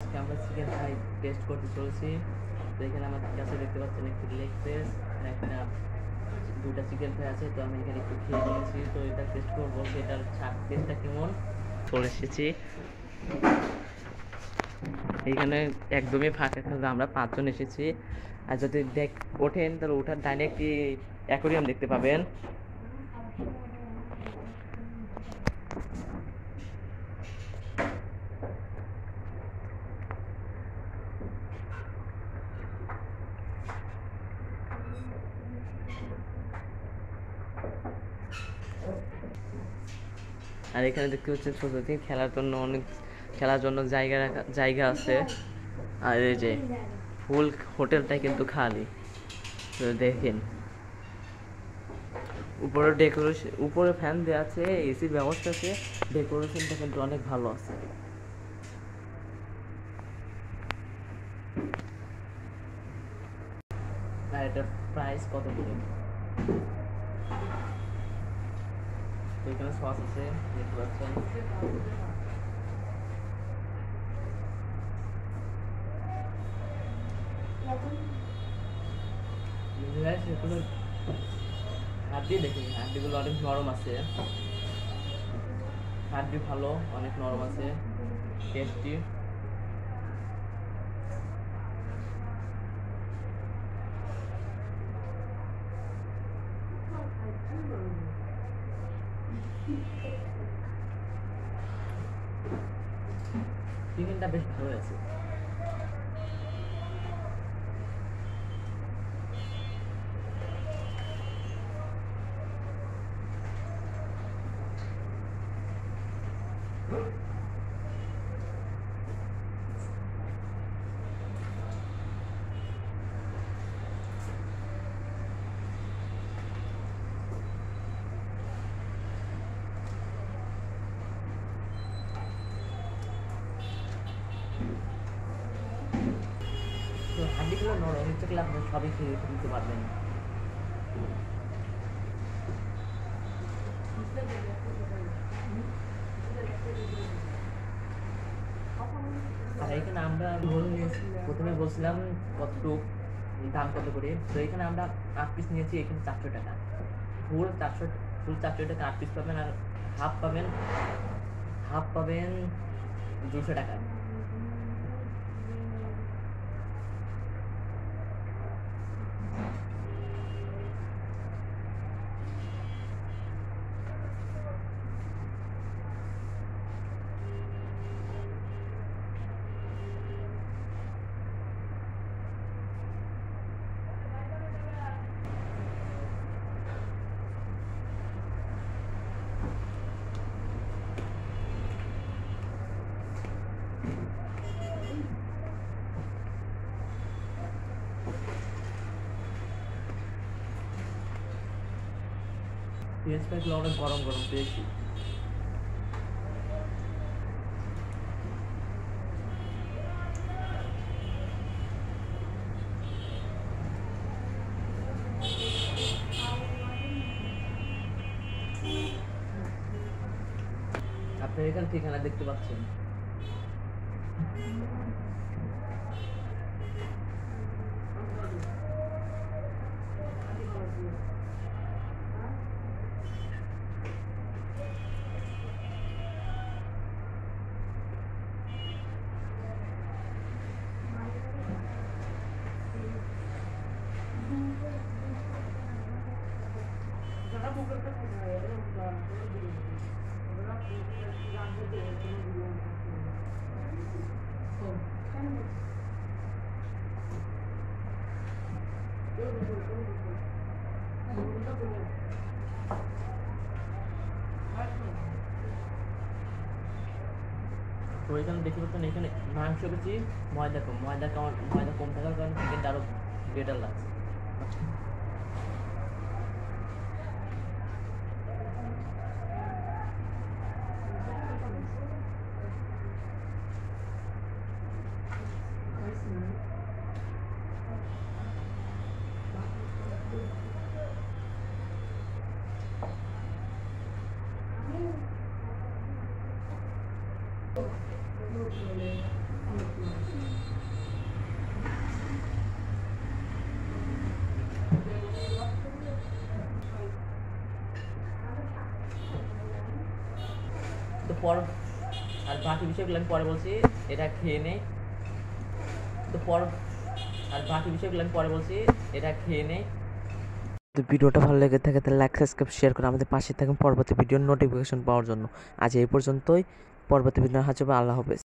আজকে আমরা chicken fry test করতে চলেছি। তো এখানে আমার কাছে দেখতে পাচ্ছেন একটি লেগ পিস, একটা দুটা চিকেন ফ্রাই আছে। তো আমি এখানে একটু খেয়ে নিয়েছি, তো এটা টেস্ট করবো যে এটার টেস্টটা কেমন। চলে এসেছি, এইখানে একদমই ফাঁকা খেলতে আমরা 5 জন এসেছি। আর যদি ওঠেন তাহলে ওঠার ডাইনে একটি অ্যাকোরিয়াম দেখতে পাবেন। আর এখানে দেখতে পাচ্ছেন ছোট থেকে খেলার জন্য জায়গা আছে। আর এই যে ফুল হোটেলটাই কিন্তু খালি, তো দেখেন উপরে ডেকোরেশন, উপরে ফ্যান দেওয়া আছে, এসির ব্যবস্থা আছে, ডেকোরেশনটা কিন্তু অনেক ভালো আছে। আর এটার প্রাইস কত করে? এখানে সস আছে দেখতে পাচ্ছেন। সেগুলো হাড্ডি দেখি, হাড্ডিগুলো অনেক নরম আছে, হাড্ডি ভালো, অনেক নরম আছে, টেস্টি। চিকেনটা বেশ ভালো আছে। তো হাড্ডিগুলো নরম, ইচ্ছে করলে আপনি সবই খেয়ে নিতে পারবেন। আর এখানে আমরা প্রথমে বলছিলাম কতটুক দাম কত করে, তো এখানে আমরা 8 পিস নিয়েছি, এখানে 400 টাকা। ফুল 400 টাকা 8 পিস পাবেন। আর হাফ পাবেন 200 টাকা। পেঁয়াজ প্যাকগুলো অনেক গরম গরম পেয়েছি। আপনি এখানে ঠিকানা দেখতে পাচ্ছেন। তো এখানে দেখতে পাচ্ছেন, এখানে মাংস বেশি, ময়দা কম থাকার কারণে চিকেনটা আরো বেটার লাগছে। তো আর বাকি বিষয়গুলো আমি পরে বলছি, এটা খেয়ে নেই। আর বাকি বিষয়গুলো আমি পরে বলছি, এটা খেয়ে নেই। তো ভিডিওটা ভালো লেগে থাকে তাহলে লাইক সাবস্ক্রাইব শেয়ার করে আমাদের পাশে থাকুন পরবর্তী ভিডিওর নোটিফিকেশন পাওয়ার জন্য। আজ এই পর্যন্তই, পরবর্তী ভিডিও হাজির হবে। আল্লাহ হাফেজ।